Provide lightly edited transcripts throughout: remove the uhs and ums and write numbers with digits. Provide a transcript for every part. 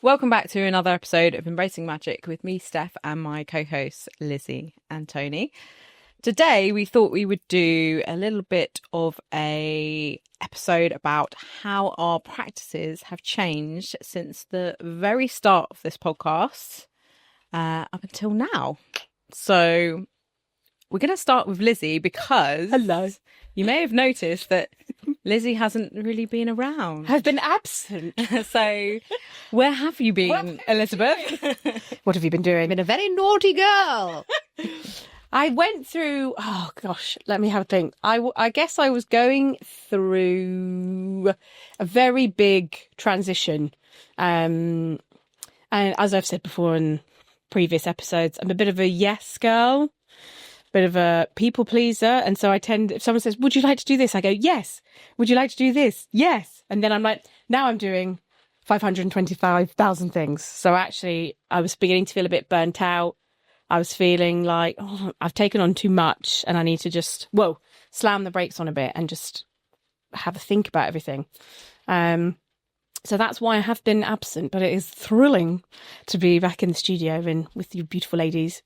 Welcome back to another episode of Embracing Magic with me, Steph, and my co-hosts, Lizzie and Tony. Today, we thought we would do a little bit of a episode about how our practices have changed since the very start of this podcast up until now. So we're going to start with Lizzie because... Hello. You may have noticed that Lizzie hasn't really been around. I've been absent. So where have you been, Elizabeth? What have you been doing? Been a very naughty girl. I went through, oh gosh, let me have a think. I guess I was going through a very big transition. And as I've said before in previous episodes, I'm a bit of a yes girl. Bit of a people pleaser. And so I tend, if someone says, would you like to do this? I go, yes. Would you like to do this? Yes. And then I'm like, now I'm doing 525,000 things. So actually I was beginning to feel a bit burnt out. I was feeling like, oh, I've taken on too much and I need to just, slam the brakes on a bit and just have a think about everything. So that's why I have been absent, but it is thrilling to be back in the studio with you beautiful ladies.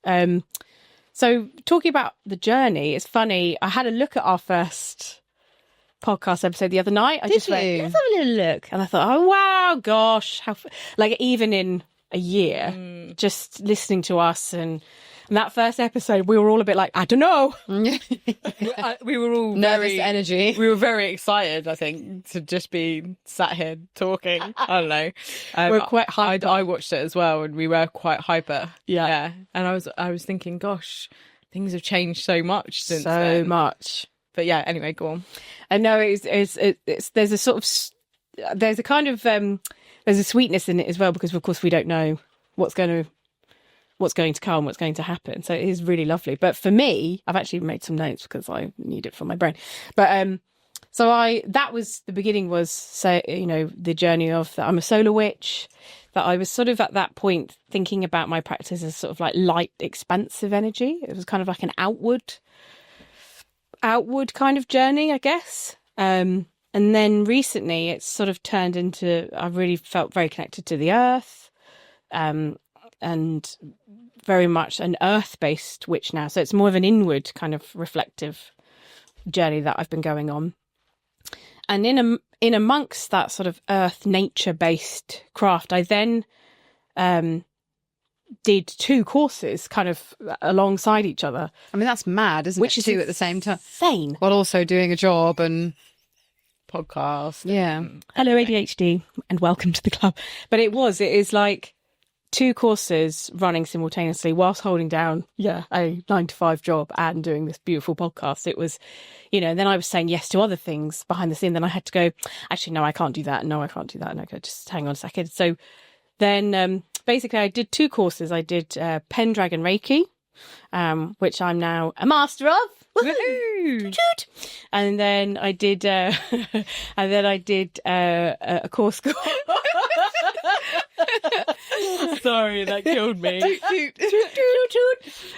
So talking about the journey, it's funny. I had a look at our first podcast episode the other night. Did you? Let's have a little look. And I thought, oh, wow, gosh. Even in a year, just listening to us and that first episode, we were all a bit like, I don't know. We were all Nervous energy. We were very excited, I think, to just be sat here talking. I don't know. We're quite hyped. I watched it as well, and we were quite hyper. Yeah. And I was thinking, gosh, things have changed so much since So then. much. But yeah, anyway, go on. I know there's a sort of, there's a kind of, there's a sweetness in it as well, because of course we don't know what's going to come, what's going to happen. So it is really lovely. But for me, I've actually made some notes because I need it for my brain. But that was the beginning, was the journey of that I'm a solar witch, that I was sort of at that point thinking about my practice as sort of like light, expansive energy. It was kind of like an outward kind of journey, I guess. And then recently it's sort of turned into, I've really felt very connected to the earth. And very much an earth-based witch now. So it's more of an inward kind of reflective journey that I've been going on. And in amongst that sort of earth nature-based craft, I then did 2 courses kind of alongside each other. I mean, that's mad, isn't Which it? is 2 at the same time. Insane. While also doing a job and... Podcast. Yeah. Hello, ADHD, and welcome to the club. But it is like 2 courses running simultaneously whilst holding down a 9-to-5 job and doing this beautiful podcast. It was, and then I was saying yes to other things behind the scene. Then I had to go, actually, no, I can't do that. No, I can't do that. And I go, just hang on a second. So then basically I did 2 courses. I did Pendragon Reiki, which I'm now a master of. Woohoo! And then I did a course called sorry, that killed me.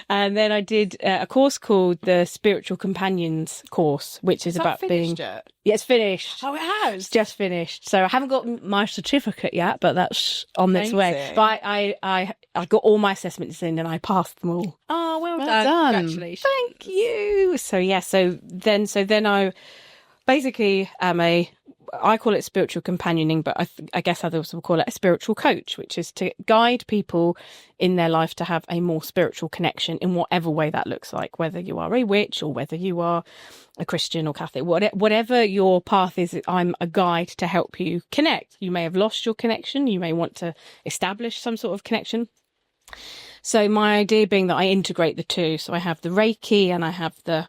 And then I did a course called the Spiritual Companions course, which is about being... Yet? Yeah, it's finished. Oh, it has? Just finished. So I haven't got my certificate yet, but that's on its way. Amazing. But I got all my assessments in and I passed them all. Oh, well Well done. done. Congratulations. Thank you. So yeah, so then I basically am I call it spiritual companioning, but I guess others will call it a spiritual coach, which is to guide people in their life to have a more spiritual connection in whatever way that looks like, whether you are a witch or whether you are a Christian or Catholic, whatever your path is. I'm a guide to help you connect. You may have lost your connection. You may want to establish some sort of connection. So my idea being that I integrate the 2. So I have the Reiki and I have the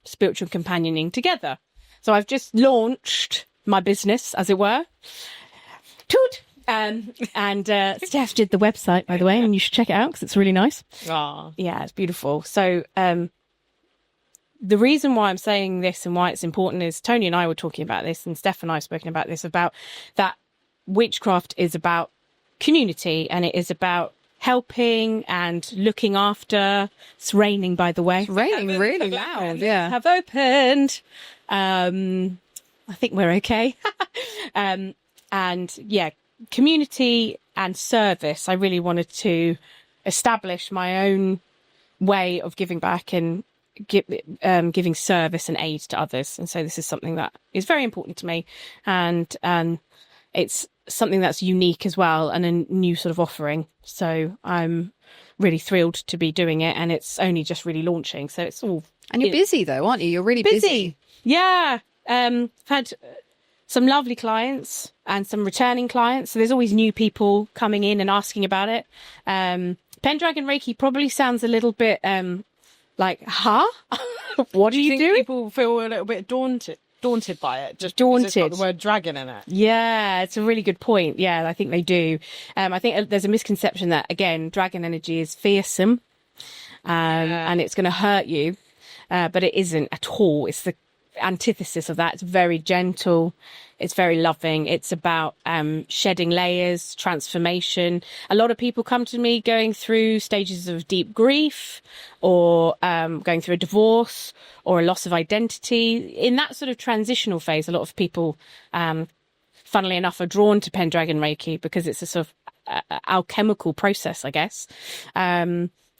spiritual companioning together. So I've just launched my business, as it were. Toot! And Steph did the website, by the way, and you should check it out because it's really nice. Ah. Yeah, it's beautiful. So the reason why I'm saying this and why it's important is Tony and I were talking about this, and Steph and I have spoken about this, about that witchcraft is about community and it is about helping and looking after. It's raining, by the way. It's raining really loud. Yeah. Have opened. I think we're okay. And yeah, community and service. I really wanted to establish my own way of giving back and giving service and aid to others. And so this is something that is very important to me, and it's something that's unique as well and a new sort of offering. So I'm really thrilled to be doing it, and it's only just really launching. So it's all... And you're busy though, aren't you? You're really busy. Yeah. I've had some lovely clients and some returning clients. So there's always new people coming in and asking about it. Pendragon Reiki probably sounds a little bit like, huh? What do you think do? People feel a little bit daunted by it, just daunted. because it's got the word dragon in it. Yeah, it's a really good point. Yeah, I think they do. I think there's a misconception that, again, dragon energy is fearsome, and it's going to hurt you, but it isn't at all. It's the antithesis of that. It's very gentle. It's very loving. It's about shedding layers, transformation. A lot of people come to me going through stages of deep grief, or going through a divorce or a loss of identity. In that sort of transitional phase, a lot of people, funnily enough, are drawn to Pendragon Reiki because it's a sort of alchemical process, I guess,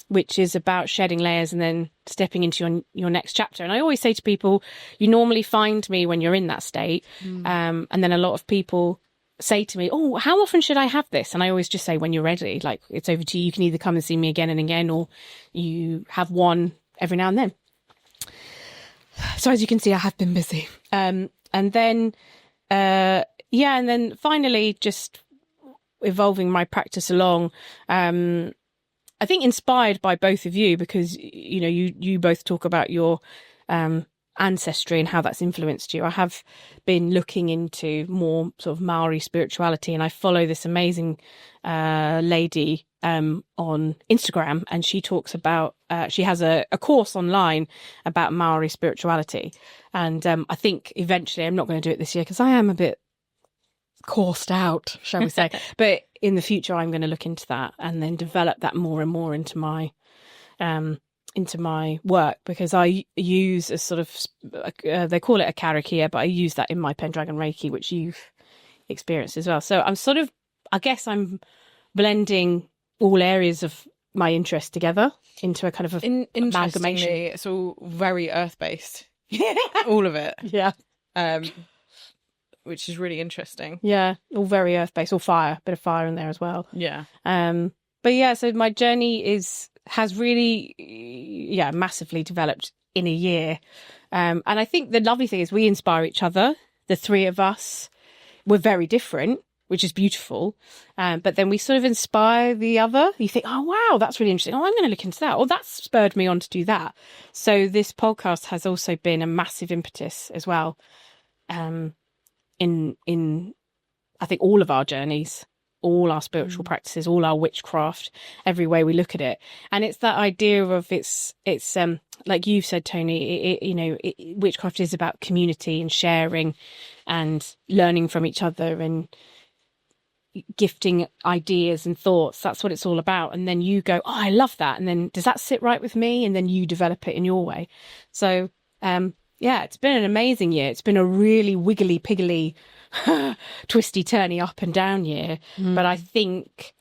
which is about shedding layers and then stepping into your next chapter. And I always say to people, you normally find me when you're in that state. And then a lot of people say to me, oh, how often should I have this? And I always just say, when you're ready, like, it's over to you. You can either come and see me again and again, or you have one every now and then. So as you can see, I have been busy. And then finally just evolving my practice along. I think inspired by both of you, because, you know, you both talk about your ancestry and how that's influenced you. I have been looking into more sort of Maori spirituality, and I follow this amazing lady on Instagram, and she talks about, she has a course online about Maori spirituality. And I think eventually, I'm not going to do it this year because I am a bit coursed out, shall we say. But in the future, I'm going to look into that and then develop that more and more into my work, because I use a sort of, they call it a karakia, but I use that in my Pendragon Reiki, which you've experienced as well. So I'm sort of, I guess I'm blending all areas of my interest together into a kind of amalgamation. It's all very earth-based. All of it. Yeah. Which is really interesting. Yeah, all very earth-based, all fire, bit of fire in there as well. Yeah. But yeah, so my journey has really, massively developed in a year. And I think the lovely thing is we inspire each other. The three of us, we're very different, which is beautiful. But then we sort of inspire the other. You think, oh, wow, that's really interesting. Oh, I'm going to look into that. Or that's spurred me on to do that. So this podcast has also been a massive impetus as well. In I think all of our journeys, all our spiritual practices, all our witchcraft, every way we look at it. And it's that idea of it's like you've said, Tony, witchcraft is about community and sharing and learning from each other and gifting ideas and thoughts. That's what it's all about. And then you go, oh, I love that. And then does that sit right with me? And then you develop it in your way. So, yeah, it's been an amazing year. It's been a really wiggly, piggly, twisty, turny, up and down year. But I think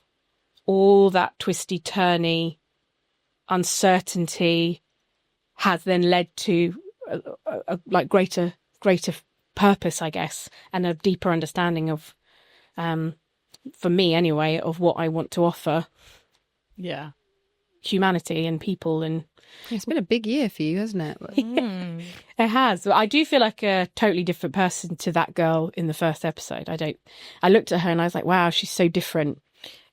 all that twisty, turny uncertainty has then led to a like greater purpose, I guess, and a deeper understanding of, for me anyway, of what I want to offer. Yeah. Humanity and people. And it's been a big year for you, hasn't it? It has. I do feel like a totally different person to that girl in the first episode. I looked at her and I was like, wow, she's so different.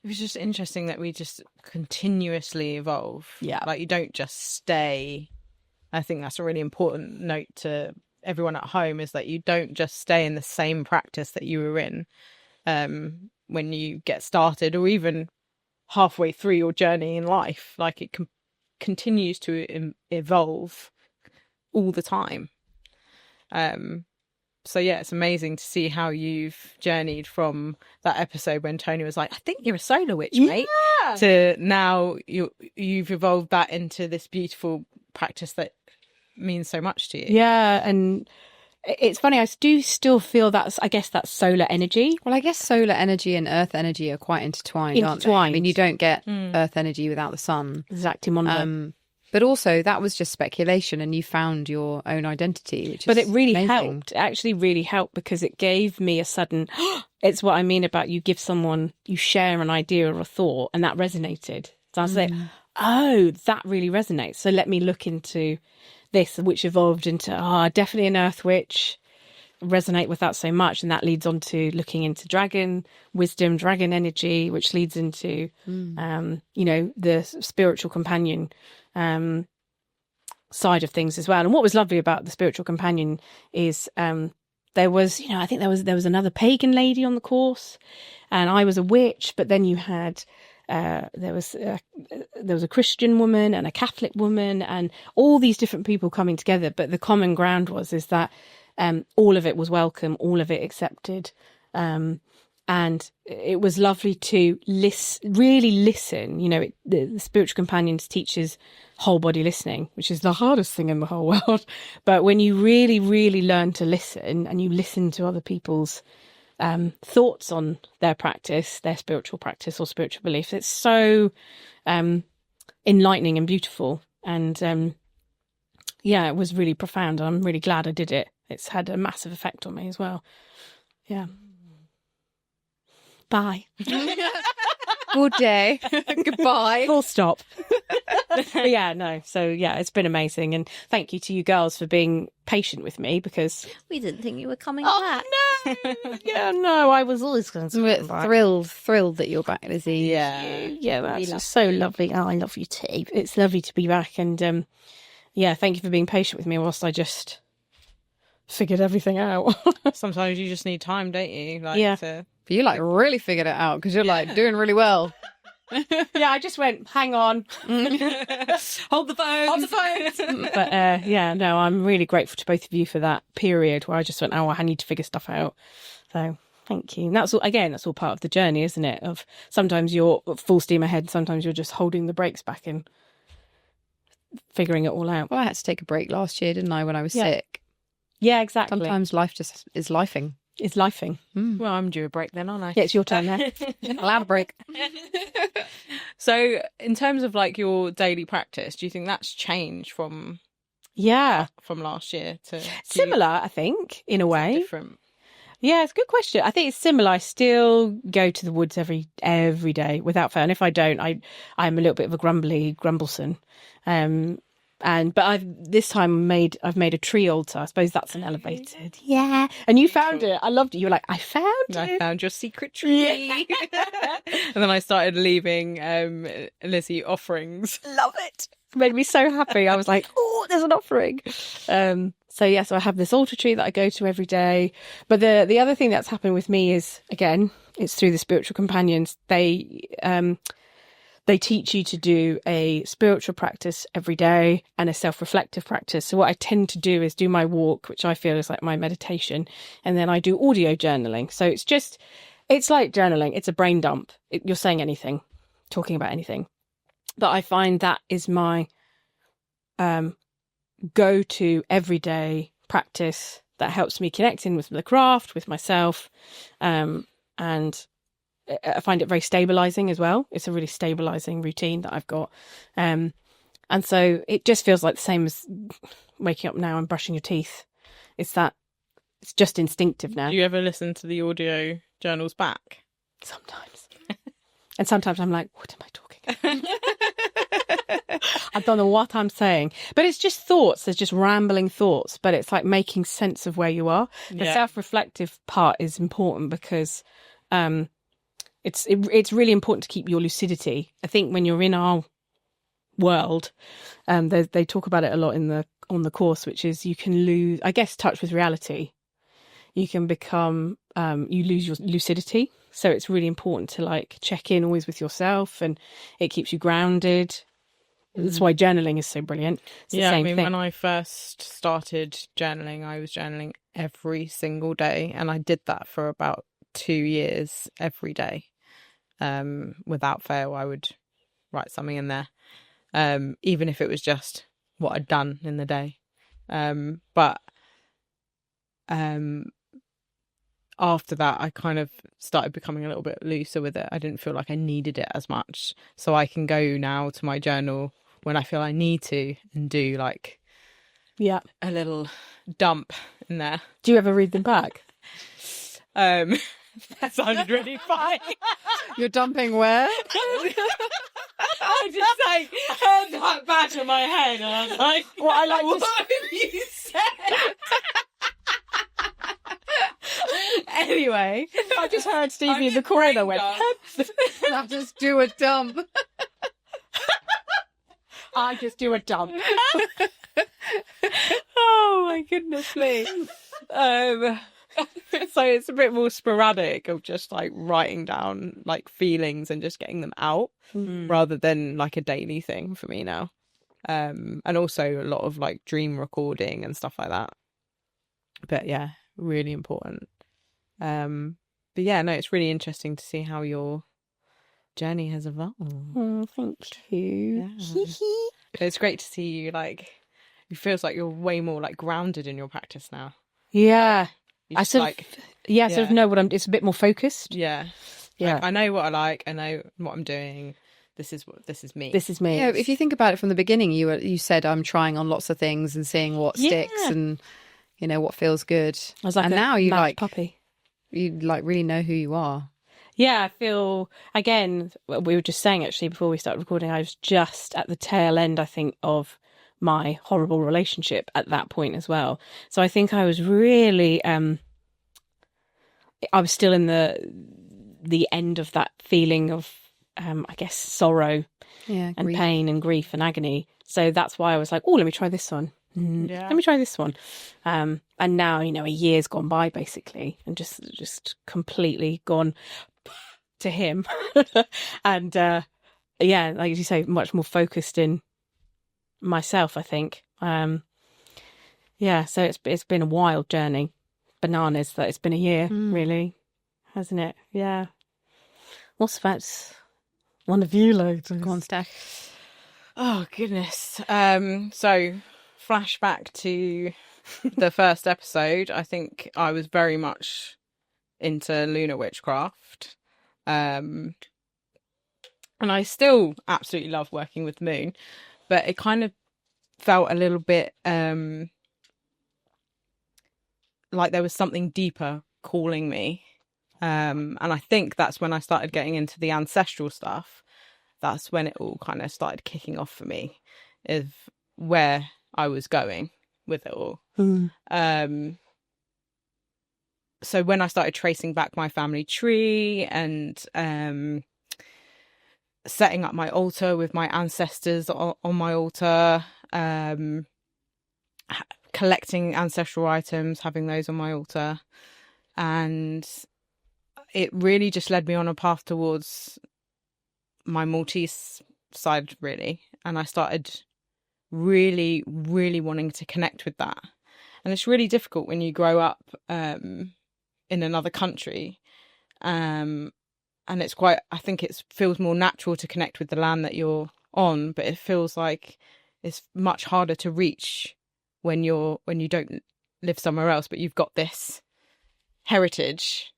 It was just interesting that we just continuously evolve. Yeah. Like, you don't just stay. I think that's a really important note to everyone at home, is that you don't just stay in the same practice that you were in when you get started, or even halfway through your journey in life. Like, it continues to evolve all the time. So yeah, it's amazing to see how you've journeyed from that episode when Tony was like, I think you're a solar witch, mate, to now you've evolved that into this beautiful practice that means so much to you. Yeah, and it's funny. I do still feel I guess that's solar energy. Well, I guess solar energy and earth energy are quite intertwined, aren't they? I mean, you don't get earth energy without the sun. Exactly, Mondo. But also, that was just speculation, and you found your own identity, which is But it really amazing. helped. It actually really helped because it gave me a sudden. It's what I mean about you share an idea or a thought, and that resonated. So I was like, oh, that really resonates. So let me look into this, which evolved into definitely an Earth Witch. Resonate with that so much, and that leads on to looking into dragon wisdom, dragon energy, which leads into the spiritual companion side of things as well. And what was lovely about the spiritual companion is there was, I think there was another pagan lady on the course, and I was a witch, but then you had there was a Christian woman and a Catholic woman and all these different people coming together, but the common ground is that all of it was welcome, all of it accepted, and it was lovely to really listen. The spiritual companions teaches whole body listening, which is the hardest thing in the whole world. But when you really, really learn to listen, and you listen to other people's thoughts on their practice, their spiritual practice or spiritual beliefs, it's so enlightening and beautiful. And it was really profound. I'm really glad I did it. It's had a massive effect on me as well. Yeah. Bye. Good day. Goodbye. Full stop. But yeah, no. So yeah, it's been amazing. And thank you to you girls for being patient with me, because we didn't think you were coming back. No. Yeah, no, I was always going to We're come back. thrilled that you're back, Lizzie. Yeah, that's just so lovely. Oh, I love you too. It's lovely to be back. And thank you for being patient with me whilst I just figured everything out. Sometimes you just need time, don't you? But you really figured it out, because you're doing really well. Yeah, I just went, hang on. Hold the phone. But I'm really grateful to both of you for that period where I just went, I need to figure stuff out. So thank you. And that's all part of the journey, isn't it? Of sometimes you're full steam ahead, sometimes you're just holding the brakes back and figuring it all out. Well, I had to take a break last year, didn't I, when I was sick? Yeah, exactly. Sometimes life just is lifing. It's lifing. Well, I'm due a break then, aren't I? Yeah, it's your turn now. Allowed a break. So in terms of your daily practice, do you think that's changed from last year to similar? I think in a way. Different. Yeah, it's a good question. I think it's similar. I still go to the woods every day without fail. And if I don't, I'm a little bit of a grumbleson. But I've made a tree altar. I suppose that's an elevated. Yeah. And you found it. I loved it. You were like, I found your secret tree. And then I started leaving Lizzie offerings. Love it. Made me so happy. I was like, oh, there's an offering. So I have this altar tree that I go to every day. But the other thing that's happened with me is, again, it's through the spiritual companions. They teach you to do a spiritual practice every day and a self-reflective practice. So what I tend to do is do my walk, which I feel is like my meditation. And then I do audio journaling. So it's like journaling. It's a brain dump. You're saying anything, talking about anything. But I find that is my go-to everyday practice that helps me connect in with the craft, with myself. And I find it very stabilizing as well. It's a really stabilizing routine that I've got. And so it just feels like the same as waking up now and brushing your teeth. It's just instinctive now. Do you ever listen to the audio journals back? Sometimes. And sometimes I'm like, what am I talking about? I don't know what I'm saying. But it's just thoughts. There's just rambling thoughts. But it's like making sense of where you are. The self-reflective part is important because it's really important to keep your lucidity. I think when you're in our world, they talk about it a lot on the course, which is you can lose, I guess, touch with reality. You can become, you lose your lucidity. So it's really important to check in always with yourself, and it keeps you grounded. That's why journaling is so brilliant. It's the same thing. When I first started journaling, I was journaling every single day, and I did that for about 2 years every day. Without fail, I would write something in there, even if it was just what I'd done in the day. But after that, I kind of started becoming a little bit looser with it. I didn't feel like I needed it as much. So I can go now to my journal when I feel I need to and do like a little dump in there. Do you ever read them back? That sounded really funny. You're dumping where? I just like heard that back in my head and I was like, what have you said? Anyway, I just heard Stevie in the corner went, I'll just do a dump. I just do a dump. Oh my goodness me. So it's a bit more sporadic of just like writing down like feelings and just getting them out rather than like a daily thing for me now. And also a lot of like dream recording and stuff like that. But yeah, really important. But yeah, no, it's really interesting to see how your journey has evolved. Oh, thank you. Yeah. It's great to see you like, it feels like you're way more like grounded in your practice now. Yeah. I sort of know what it's a bit more focused. Yeah. Yeah. Like, I know what I like. I know what I'm doing. This is me. This is me. Yeah, if you think about it from the beginning, you said I'm trying on lots of things and seeing what sticks and what feels good. I was like, and now you like puppy. You like really know who you are. Yeah, I feel again. We were just saying actually before we started recording, I was just at the tail end, I think, of my horrible relationship at that point as well. So I think I was really, I was still in the end of that feeling of, I guess, sorrow and grief. pain and grief and agony. So that's why I was like, oh, let me try this one. Let me try this one. And now, a year's gone by basically and just completely gone to him. And like you say, much more focused in myself, I think. So it's been a wild journey. Bananas that it's been a year, really, hasn't it? Yeah. What's about one of you, ladies? Go on, Steph. Oh goodness. So flashback to the first episode. I think I was very much into lunar witchcraft. And I still absolutely love working with the moon, but it kind of felt a little bit like there was something deeper calling me. And I think that's when I started getting into the ancestral stuff. That's when it all kind of started kicking off for me, of where I was going with it all. So when I started tracing back my family tree and setting up my altar with my ancestors on my altar, collecting ancestral items, having those on my altar, and it really just led me on a path towards my Maltese side, really. And I started really, really wanting to connect with that. And it's really difficult when you grow up in another country. And it's quite, I think it feels more natural to connect with the land that you're on, but it feels like it's much harder to reach when you don't live somewhere else, but you've got this heritage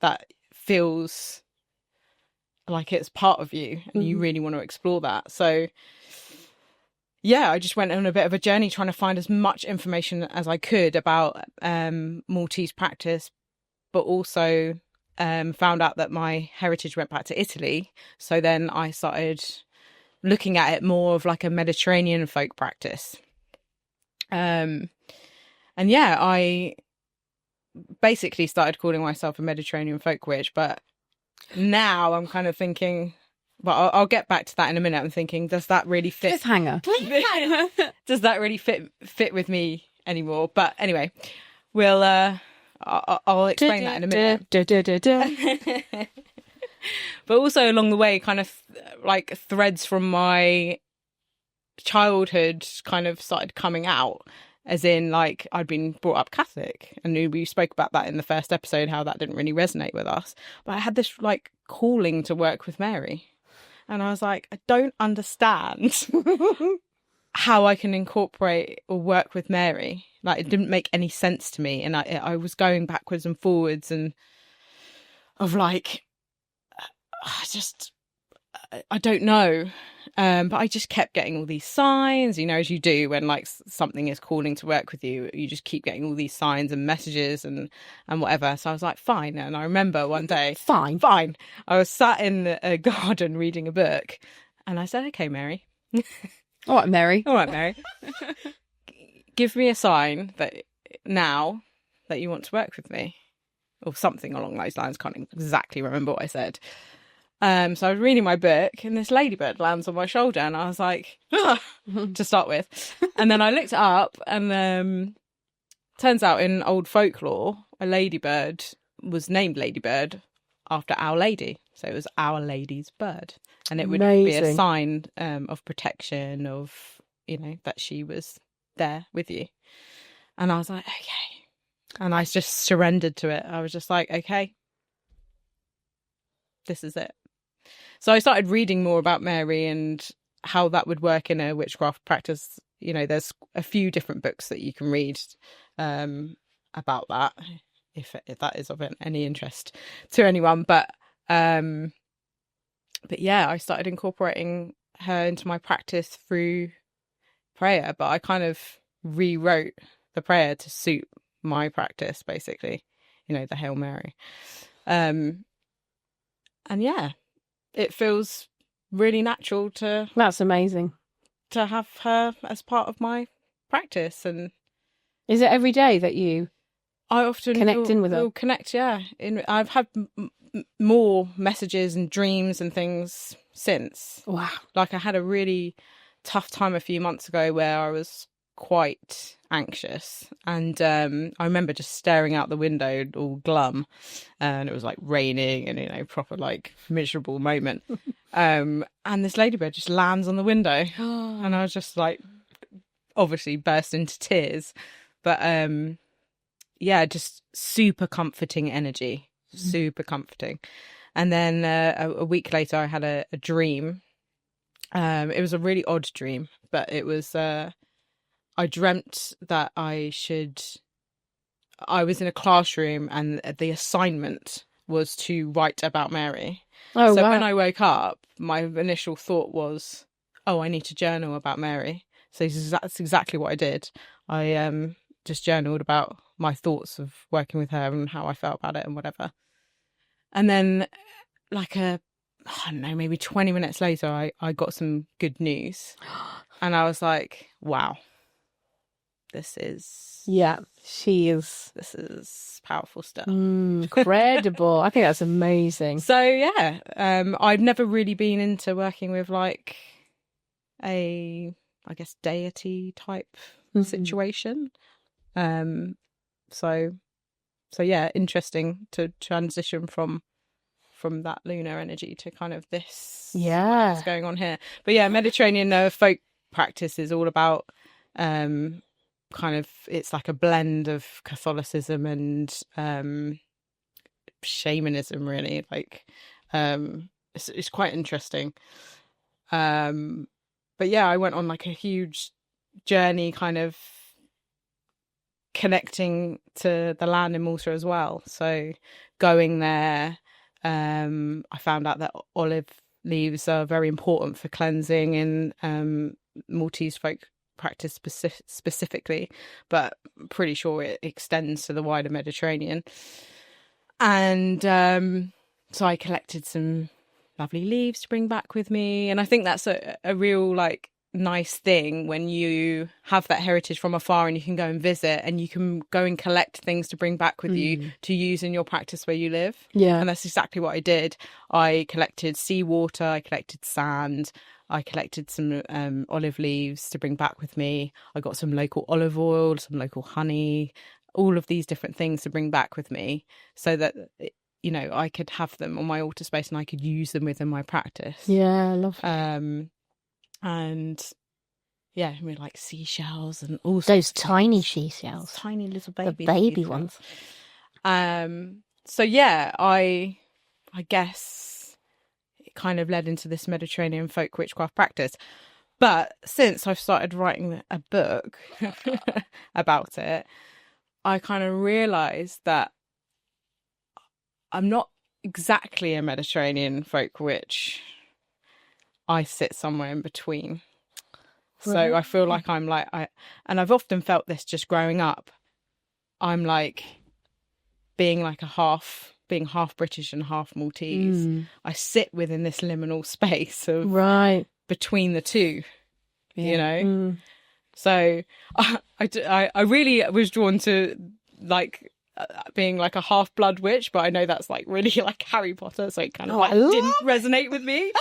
that feels like it's part of you and you really want to explore that. So yeah, I just went on a bit of a journey trying to find as much information as I could about Maltese practice, but also found out that my heritage went back to Italy. So then I started looking at it more of like a Mediterranean folk practice. And yeah, I basically started calling myself a Mediterranean folk witch, but now I'm kind of thinking, but I'll get back to that in a minute. I'm thinking, does that really fit? Cliffhanger. Does that really fit with me anymore? But anyway, I'll explain that in a minute. But also along the way, kind of like threads from my childhood kind of started coming out, as in like I'd been brought up Catholic, and we spoke about that in the first episode, how that didn't really resonate with us. But I had this like calling to work with Mary, and I was like, I don't understand how I can incorporate or work with Mary. Like, it didn't make any sense to me, and I was going backwards and forwards, and of like, I don't know. But I just kept getting all these signs, as you do when like something is calling to work with you, you just keep getting all these signs and messages and whatever. So I was like, fine. And I remember one day, Fine. I was sat in a garden reading a book, and I said, okay, Mary. All right, Mary. All right, Mary. Give me a sign that now that you want to work with me, or something along those lines. Can't exactly remember what I said. So I was reading my book, and this ladybird lands on my shoulder, and I was like, to start with. And then I looked it up, and turns out in old folklore, a ladybird was named Ladybird after Our Lady. So it was Our Lady's bird. And it would be a sign of protection, of, that she was there with you. And I was like, okay. And I just surrendered to it. I was just like, okay, this is it. So I started reading more about Mary and how that would work in a witchcraft practice. There's a few different books that you can read about that, if that is of any interest to anyone. But yeah, I started incorporating her into my practice through prayer, but I kind of rewrote the prayer to suit my practice, basically, the Hail Mary. And yeah, it feels really natural That's amazing. to have her as part of my practice. And is it every day that I often connect in with her? Will connect, yeah. I've had more messages and dreams and things since. Wow. Like, I had a really tough time a few months ago where I was quite anxious, and I remember just staring out the window all glum, and it was like raining, and proper like miserable moment. And this ladybird just lands on the window, and I was just like, obviously burst into tears. But yeah, just super comforting energy, super comforting. And then a week later I had a dream. It was a really odd dream, but it was I dreamt that I was in a classroom, and the assignment was to write about Mary. Oh, so wow. When I woke up, my initial thought was, oh, I need to journal about Mary. So that's exactly what I did. I just journaled about my thoughts of working with her and how I felt about it and whatever. And then like I don't know, maybe 20 minutes later, I got some good news. And I was like, wow, this is powerful stuff. Incredible. I think that's amazing. So yeah, I've never really been into working with like a, I guess, deity type situation. So yeah, interesting to transition from that lunar energy to kind of this. Yeah. What's going on here. But yeah, Mediterranean folk practice is all about kind of, it's like a blend of Catholicism and shamanism, really. Like it's quite interesting. But yeah, I went on like a huge journey, kind of connecting to the land in Malta as well. So going there, I found out that olive leaves are very important for cleansing in Maltese folk practice specifically, but I'm pretty sure it extends to the wider Mediterranean. And so I collected some lovely leaves to bring back with me, and I think that's a real like nice thing when you have that heritage from afar and you can go and visit and you can go and collect things to bring back with you to use in your practice where you live. And that's exactly what I did. I collected seawater, I collected sand, I collected some olive leaves to bring back with me. I got some local olive oil, some local honey, all of these different things to bring back with me so that I could have them on my altar space and I could use them within my practice. Yeah, I love it. And yeah, I mean, like seashells and all those tiny seashells, tiny little the baby ones. So yeah, I guess it kind of led into this Mediterranean folk witchcraft practice. But since I've started writing a book about it, I kind of realised that I'm not exactly a Mediterranean folk witch. I sit somewhere in between. So I feel like I'm like, and I've often felt this just growing up. I'm like being half British and half Maltese. I sit within this liminal space of between the two, you know. So I really was drawn to like being like a half blood witch, but I know that's like really like Harry Potter, so it kind of didn't resonate with me.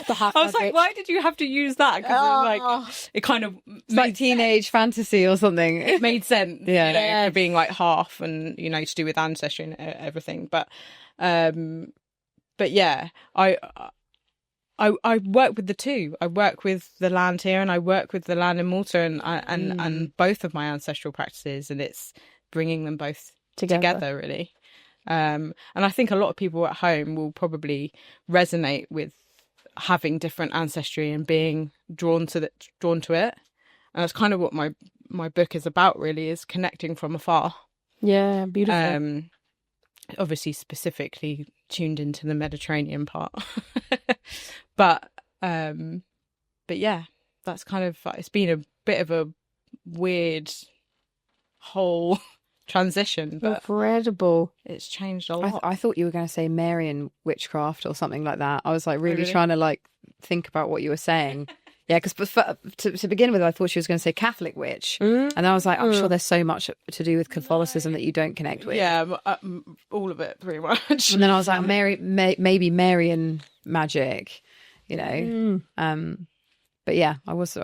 I was like, why did you have to use that? Because it kind of it's like teenage fantasy or something. It made sense, for being like half, and to do with ancestry and everything. But yeah, I work with the two. I work with the land here, and I work with the land in Malta, and both of my ancestral practices, and it's bringing them both together really. And I think a lot of people at home will probably resonate with having different ancestry and being drawn to it, and that's kind of what my book is about, really, is connecting from afar. Yeah, beautiful. Obviously specifically tuned into the Mediterranean part. but yeah, that's kind of, it's been a bit of a weird whole transition, but incredible. It's changed a lot. I thought you were going to say Marian witchcraft or something like that. I was like really trying to like think about what you were saying. Yeah, because to begin with, I thought she was going to say Catholic witch, and I was like, I'm sure there's so much to do with Catholicism that you don't connect with. Yeah, all of it, pretty much. And then I was like, maybe Marian magic, But yeah, I was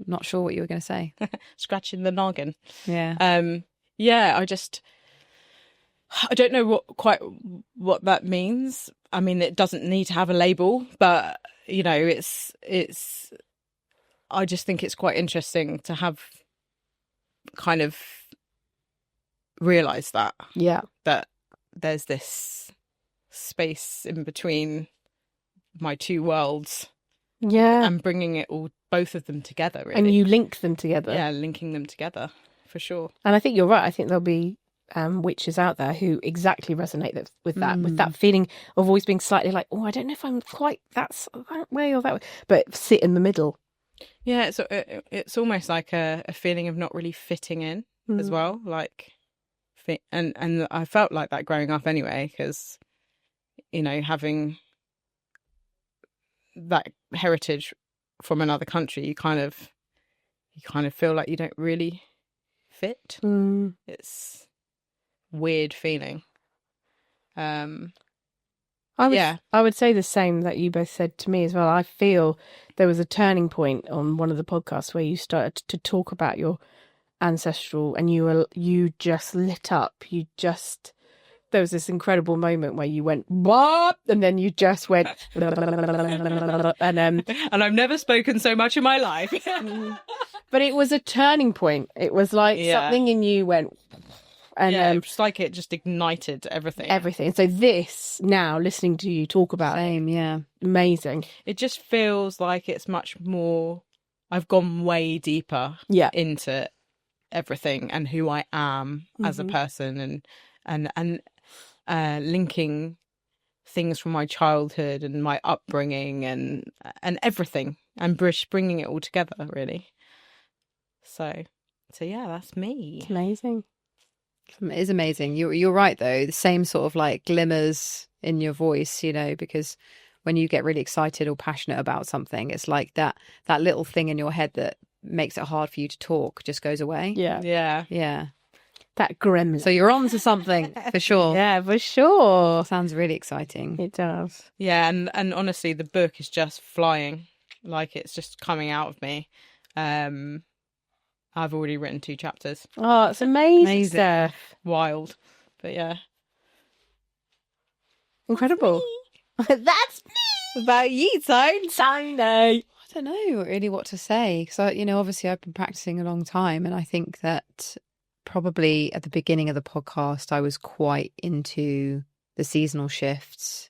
not sure what you were going to say. Scratching the noggin. Yeah. Yeah, I don't know what that means. I mean, it doesn't need to have a label, but it's I just think it's quite interesting to have kind of realised that. Yeah. That there's this space in between my two worlds. Yeah. And bringing both of them together, really. And you link them together. Yeah, linking them together, for sure. And I think you're right. I think there'll be witches out there who exactly resonate with that feeling of always being slightly like, oh, I don't know if I'm quite that way or that way, but sit in the middle. Yeah, it's almost like a feeling of not really fitting in as well, like, and I felt like that growing up anyway, because having that heritage from another country, you kind of feel like you don't really fit. It's weird feeling. I would say the same that you both said to me as well. I feel there was a turning point on one of the podcasts where you started to talk about your ancestral, and you just lit up. There was this incredible moment where you went, what? And then you just went, and I've never spoken so much in my life. But it was a turning point. It was like something in you went, and it's like it just ignited everything. Everything. So this, now listening to you talk about it, amazing. It just feels like it's much more. I've gone way deeper into everything and who I am as a person, and linking things from my childhood and my upbringing and everything, and bringing it all together, really. So yeah, that's me. It's amazing. It is amazing. You're right though. The same sort of like glimmers in your voice, because when you get really excited or passionate about something, it's like that little thing in your head that makes it hard for you to talk just goes away. Yeah. That gremlin. So you're on to something for sure. Yeah, for sure. Sounds really exciting. It does. Yeah, and honestly, the book is just flying. Like, it's just coming out of me. I've already written 2 chapters. Oh, it's amazing stuff. Wild. But yeah. Incredible. That's me. What about you, Tony? I don't know really what to say, because obviously I've been practicing a long time, and I think that probably at the beginning of the podcast I was quite into the seasonal shifts,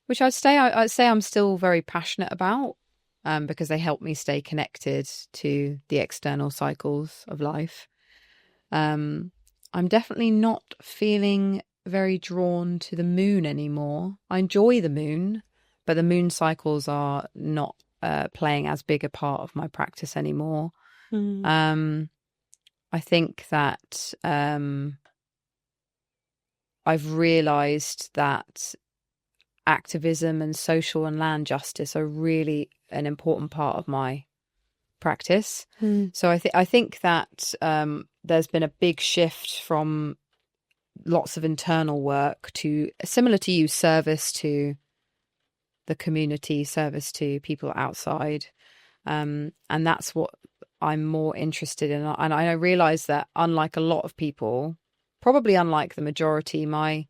which I'd say I'm still very passionate about. because they help me stay connected to the external cycles of life. I'm definitely not feeling very drawn to the moon anymore. I enjoy the moon, but the moon cycles are not playing as big a part of my practice anymore. I think that I've realized that activism and social and land justice are really an important part of my practice. So I think that there's been a big shift from lots of internal work to, similar to you, service to the community, service to people outside, and that's what I'm more interested in. And I realize that, unlike a lot of people, probably unlike the majority, my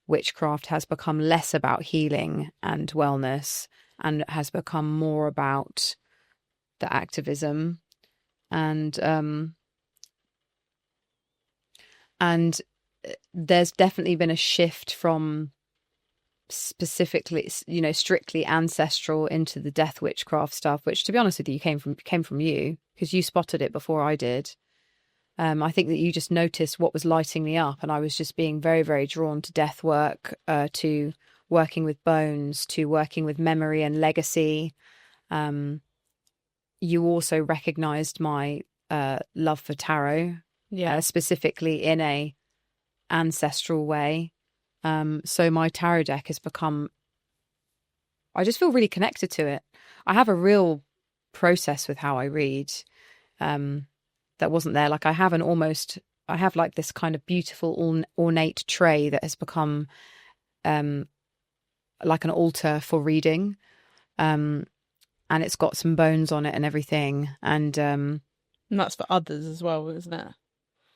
witchcraft has become less about healing and wellness and has become more about the activism. And there's definitely been a shift from specifically, strictly ancestral into the death witchcraft stuff, which, to be honest with you, came from you, because you spotted it before I did. I think that you just noticed what was lighting me up, and I was just being very, very drawn to death work, to working with bones, to working with memory and legacy. You also recognized my love for tarot, specifically in a ancestral way. So my tarot deck has become, I just feel really connected to it. I have a real process with how I read that wasn't there. Like I have like this kind of beautiful ornate tray that has become like an altar for reading, and it's got some bones on it and everything, and that's for others as well, isn't it?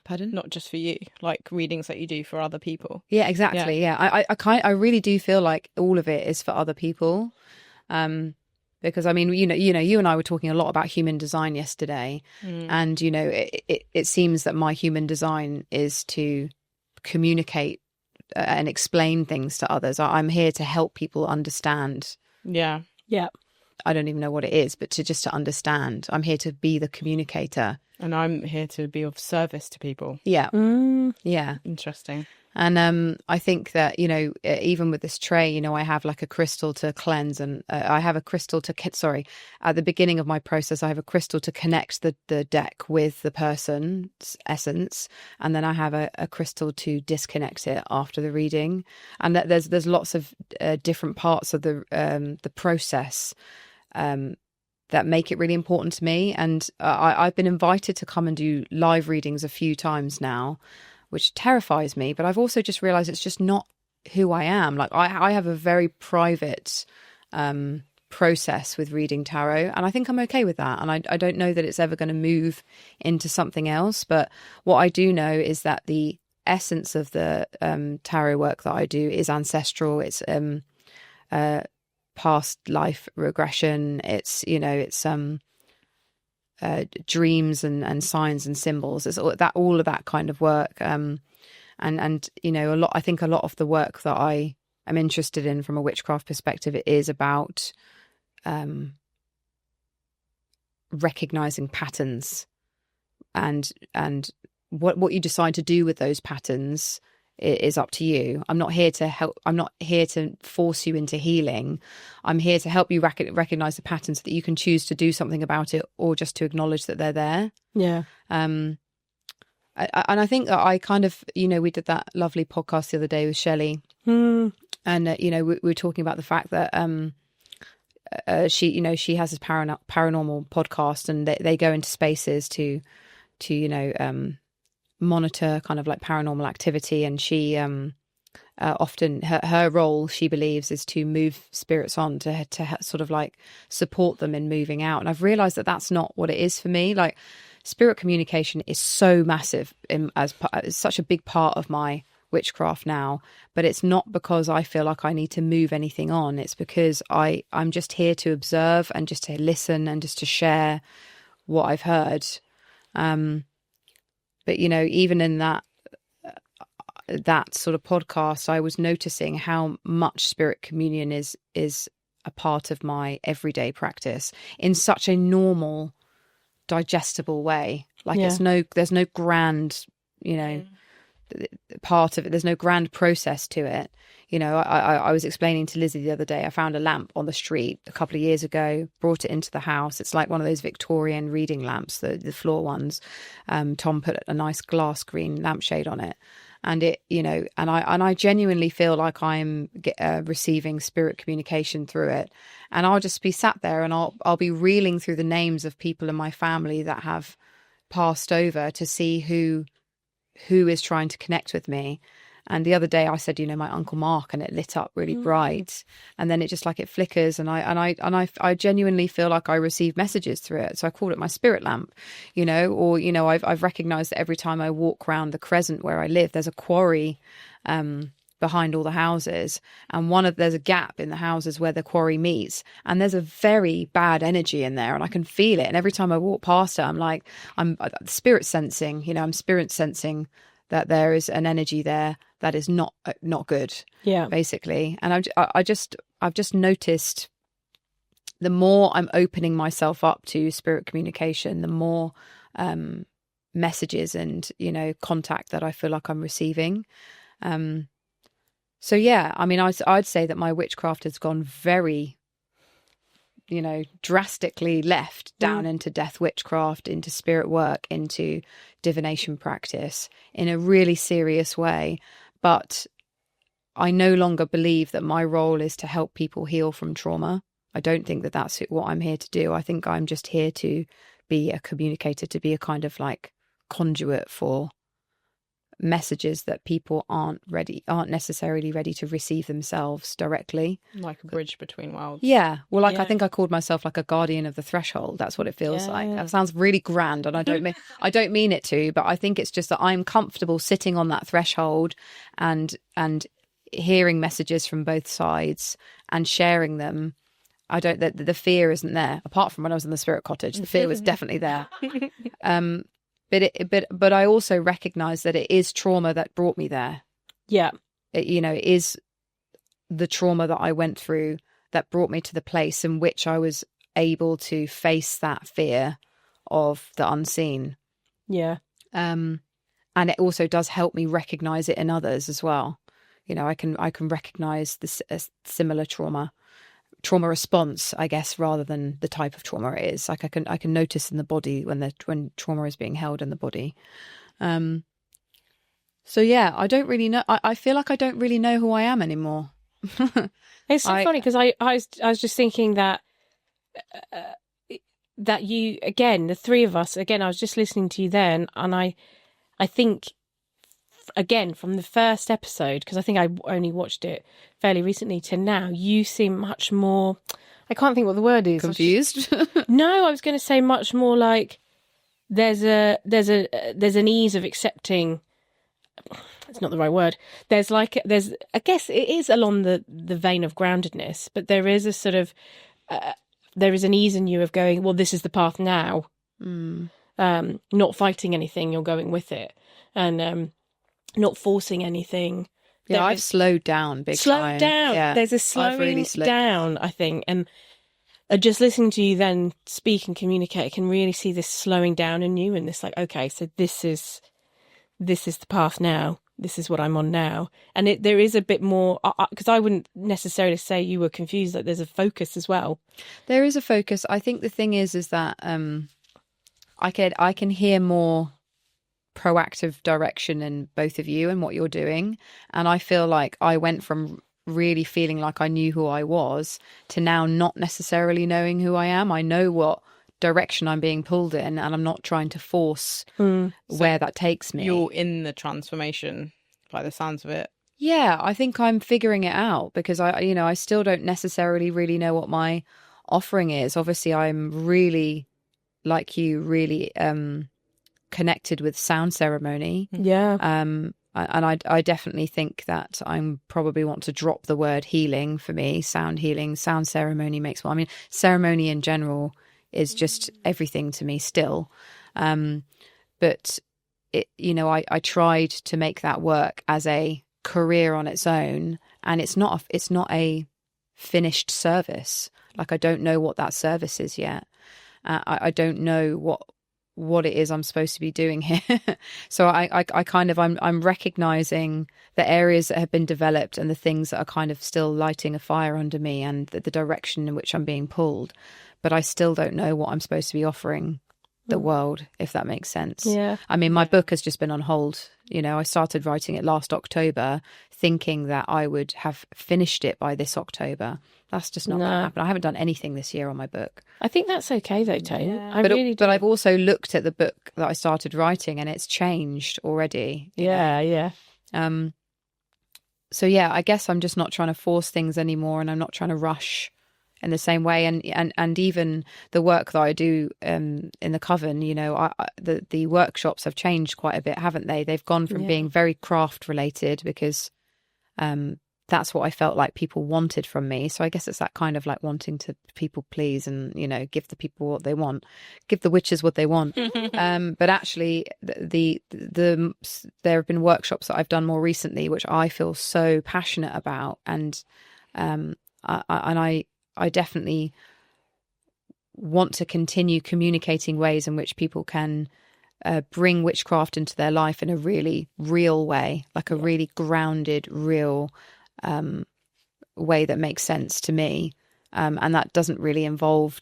Pardon? Not just for you, like readings that you do for other people. Yeah, exactly. Yeah. I really do feel like all of it is for other people. Because I mean, you and I were talking a lot about human design yesterday, and it seems that my human design is to communicate and explain things to others. I'm here to help people understand. Yeah. I don't even know what it is, but to understand. I'm here to be the communicator. And I'm here to be of service to people. Yeah. Yeah. Interesting. And I think that, even with this tray, I have like a crystal to cleanse, and I have a crystal at the beginning of my process, I have a crystal to connect the deck with the person's essence. And then I have a crystal to disconnect it after the reading. And that there's lots of different parts of the process that make it really important to me. And I've been invited to come and do live readings a few times now, which terrifies me. But I've also just realized it's just not who I am. Like I have a very private process with reading tarot, and I think I'm okay with that. And I don't know that it's ever going to move into something else. But what I do know is that the essence of the tarot work that I do is ancestral. It's past life regression. It's dreams and signs and symbols. It's all of that kind of work. And I think a lot of the work that I am interested in from a witchcraft perspective, it is about recognizing patterns, and what you decide to do with those patterns is up to you. I'm not here to help. I'm not here to force you into healing. I'm here to help you recognize the patterns so that you can choose to do something about it, or just to acknowledge that they're there. Yeah. And I think that I kind of, we did that lovely podcast the other day with Shelley, and we were talking about the fact that she has this paranormal podcast, and they go into spaces to monitor kind of like paranormal activity. And she often her role, she believes, is to move spirits on, to sort of like support them in moving out. And I've realized that that's not what it is for me. Like, spirit communication is so massive as such a big part of my witchcraft now, but it's not because I feel like I need to move anything on. It's because I'm just here to observe and just to listen and just to share what I've heard. But even in that sort of podcast, I was noticing how much spirit communion is a part of my everyday practice in such a normal, digestible way. Like Yeah. there's no grand, part of it. There's no grand process to it. I was explaining to Lizzie the other day, I found a lamp on the street a couple of years ago, brought it into the house. It's like one of those Victorian reading lamps, the floor ones. Tom put a nice glass green lampshade on it. And I genuinely feel like I'm receiving spirit communication through it. And I'll just be sat there and I'll be reeling through the names of people in my family that have passed over to see who is trying to connect with me. And the other day I said, my Uncle Mark, and it lit up really bright. And then it just like it flickers, and I genuinely feel like I receive messages through it. So I called it my spirit lamp, I've recognized that every time I walk around the crescent where I live, there's a quarry behind all the houses, and there's a gap in the houses where the quarry meets, and there's a very bad energy in there, and I can feel it. And every time I walk past it, I'm spirit sensing, I'm spirit sensing that there is an energy there that is not good, basically. And I've just noticed, the more I'm opening myself up to spirit communication, the more messages and contact that I feel like I'm receiving. So yeah, I mean, I'd say that my witchcraft has gone very, drastically left down into death witchcraft, into spirit work, into divination practice in a really serious way. But I no longer believe that my role is to help people heal from trauma. I don't think that that's what I'm here to do. I think I'm just here to be a communicator, to be a kind of like conduit for messages that people aren't necessarily ready to receive themselves directly, like a bridge between worlds. I think I called myself like a guardian of the threshold. That's what it feels like. That sounds really grand, and I don't mean it to, but I think it's just that I'm comfortable sitting on that threshold and hearing messages from both sides and sharing them. The fear isn't there, apart from when I was in the spirit cottage. The fear was definitely there. But I also recognize that it is trauma that brought me there. Yeah. It is the trauma that I went through that brought me to the place in which I was able to face that fear of the unseen. Yeah. And it also does help me recognize it in others as well. I can recognize a similar trauma response, I guess, rather than the type of trauma it is. Like I can notice in the body when trauma is being held in the body. So yeah, I don't really know. I feel like I don't really know who I am anymore. It's so funny because I was just thinking that that you, again, the three of us, again, I was just listening to you then, and I think, again, from the first episode, because I think I only watched it fairly recently, to now, you seem much more, I can't think what the word is. Confused? No, I was going to say much more like there's an ease of accepting. It's not the right word. I guess it is along the vein of groundedness, but there is a sort of, there is an ease in you of going, well, this is the path now. Not fighting anything, you're going with it. And not forcing anything. Yeah, I've slowed down big time. Slowed down. Yeah, there's a slowing down, I think. And just listening to you then speak and communicate, I can really see this slowing down in you, and this like, okay, so this is the path now. This is what I'm on now. And there is a bit more, because I wouldn't necessarily say you were confused, like there's a focus as well. There is a focus. I think the thing is that I can hear more proactive direction in both of you and what you're doing. And I feel like I went from really feeling like I knew who I was to now not necessarily knowing who I am. I know what direction I'm being pulled in, and I'm not trying to force where that takes me. You're in the transformation by the sounds of it. Yeah, I think I'm figuring it out, because I still don't necessarily really know what my offering is. Obviously, I'm really, like you, really connected with sound ceremony. Yeah. And I definitely think that I probably want to drop the word healing for me. Sound healing, sound ceremony makes more. I mean, ceremony in general is just everything to me still. But it, I tried to make that work as a career on its own, and it's not a finished service. Like, I don't know what that service is yet. I don't know what it is I'm supposed to be doing here. So I'm recognizing the areas that have been developed and the things that are kind of still lighting a fire under me, and the direction in which I'm being pulled. But I still don't know what I'm supposed to be offering the world, if that makes sense. Yeah. I mean, my book has just been on hold. You know, I started writing it last October thinking that I would have finished it by this October. That's just not going to happen. I haven't done anything this year on my book. I think that's okay though, Tone. Yeah. I really do. But I've also looked at the book that I started writing, and it's changed already. Yeah. So yeah, I guess I'm just not trying to force things anymore, and I'm not trying to rush in the same way. And even the work that I do in the Coven, you know, the workshops have changed quite a bit, haven't they? They've gone from being very craft related, because that's what I felt like people wanted from me. So I guess it's that kind of like wanting to people please and, you know, give the people what they want, give the witches what they want. But actually there have been workshops that I've done more recently, which I feel so passionate about. And I definitely want to continue communicating ways in which people can bring witchcraft into their life in a really real way, like a really grounded, real way that makes sense to me. And that doesn't really involve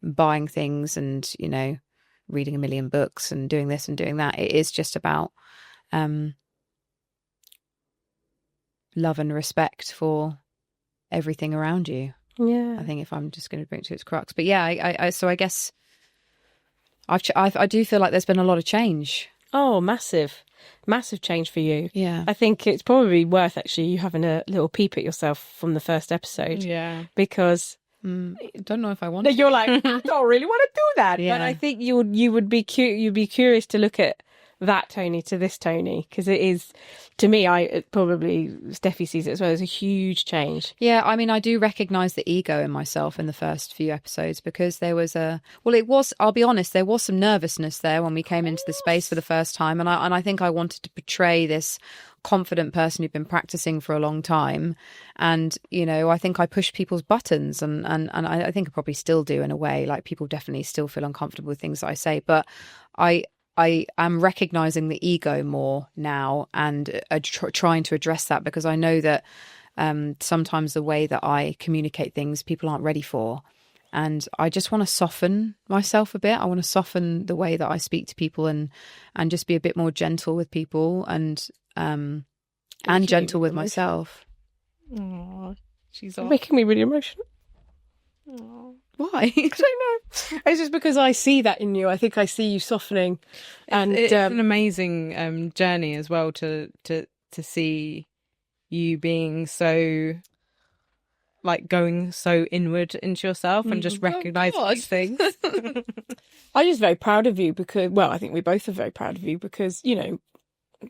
buying things and, you know, reading a million books and doing this and doing that. It is just about love and respect for everything around you. Yeah. I think, if I'm just going to bring it to its crux. But yeah, so I guess I do feel like there's been a lot of change. Oh, massive change for you. Yeah. I think it's probably worth actually you having a little peep at yourself from the first episode. Yeah. Because I don't know if I want to. you're like, I don't really want to do that. Yeah. But I think you would be you'd be curious to look at that Tony to this Tony, because it is, to me, probably Steffi sees it as well as a huge change. Yeah, I mean, I do recognise the ego in myself in the first few episodes, because there was I'll be honest, there was some nervousness there when we came into the space for the first time, and I think I wanted to portray this confident person who'd been practicing for a long time. And, you know, I think I pushed people's buttons, and I think I probably still do in a way. Like, people definitely still feel uncomfortable with things that I say, but I am recognizing the ego more now, and trying to address that, because I know that sometimes the way that I communicate things, people aren't ready for. And I just want to soften myself a bit. I want to soften the way that I speak to people, and just be a bit more gentle with people, and gentle with myself. Aww, she's making me really emotional. Aww. Why? I don't know. It's just because I see that in you. I think I see you softening, and It's an amazing journey as well to see you being so, like, going so inward into yourself and just recognizing these things. I'm just very proud of you, because, well, I think we both are very proud of you, because, you know,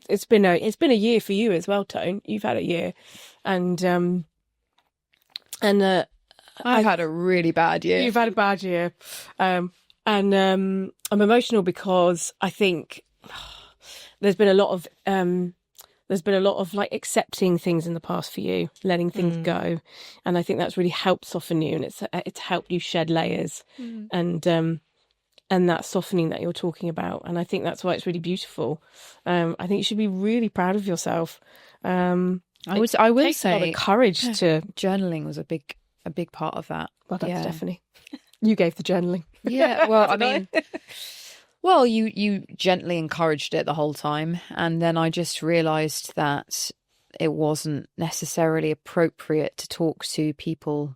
it's been a year for you as well, Tone. You've had a year, and I've had a really bad year. You've had a bad year. And I'm emotional because I think there's been a lot of like accepting things in the past for you, letting things go. And I think that's really helped soften you, and it's helped you shed layers and that softening that you're talking about. And I think that's why it's really beautiful. I think you should be really proud of yourself. I will say, a lot of courage to journaling was a big part of that. Well done, Stephanie. You gave the journaling. Yeah, well, I mean, well, you gently encouraged it the whole time, and then I just realised that it wasn't necessarily appropriate to talk to people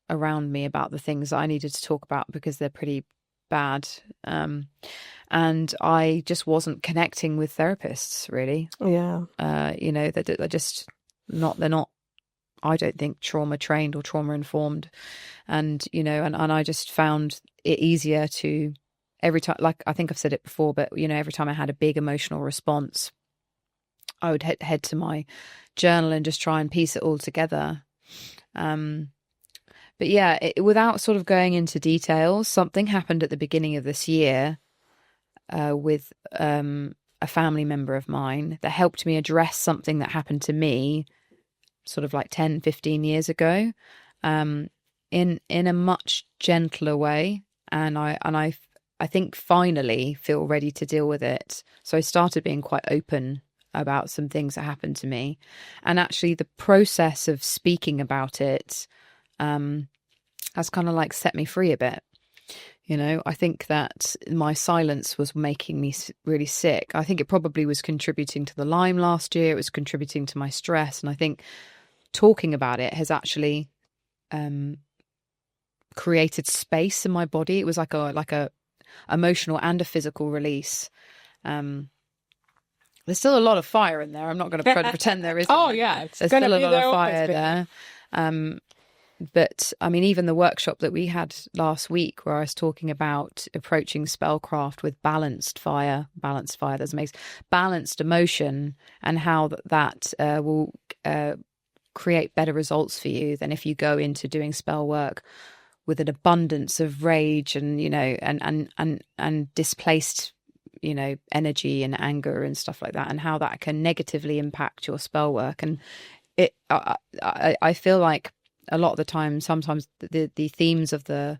around me about the things that I needed to talk about, because they're pretty bad. And I just wasn't connecting with therapists, really. Yeah. You know, they're just not, I don't think, trauma trained or trauma informed. And, you know, and I just found it easier to, every time, like, I think I've said it before, but, you know, every time I had a big emotional response, I would head to my journal and just try and piece it all together. But yeah, without sort of going into details, something happened at the beginning of this year with a family member of mine that helped me address something that happened to me sort of like 10, 15 years ago. in a much gentler way, and I think finally feel ready to deal with it. So I started being quite open about some things that happened to me, and actually the process of speaking about it has kind of like set me free a bit. You know, I think that my silence was making me really sick. I think it probably was contributing to the Lyme last year. It was contributing to my stress. And I think talking about it has actually created space in my body. It was like a emotional and a physical release. There's still a lot of fire in there. I'm not going to pretend there isn't. Oh, yeah. There's still a lot of fire there. But I mean, even the workshop that we had last week, where I was talking about approaching spellcraft with balanced fire, that's amazing, balanced emotion, and how that will create better results for you than if you go into doing spell work with an abundance of rage and, you know, and displaced, you know, energy and anger and stuff like that, and how that can negatively impact your spell work. And I feel like a lot of the time, sometimes the themes of the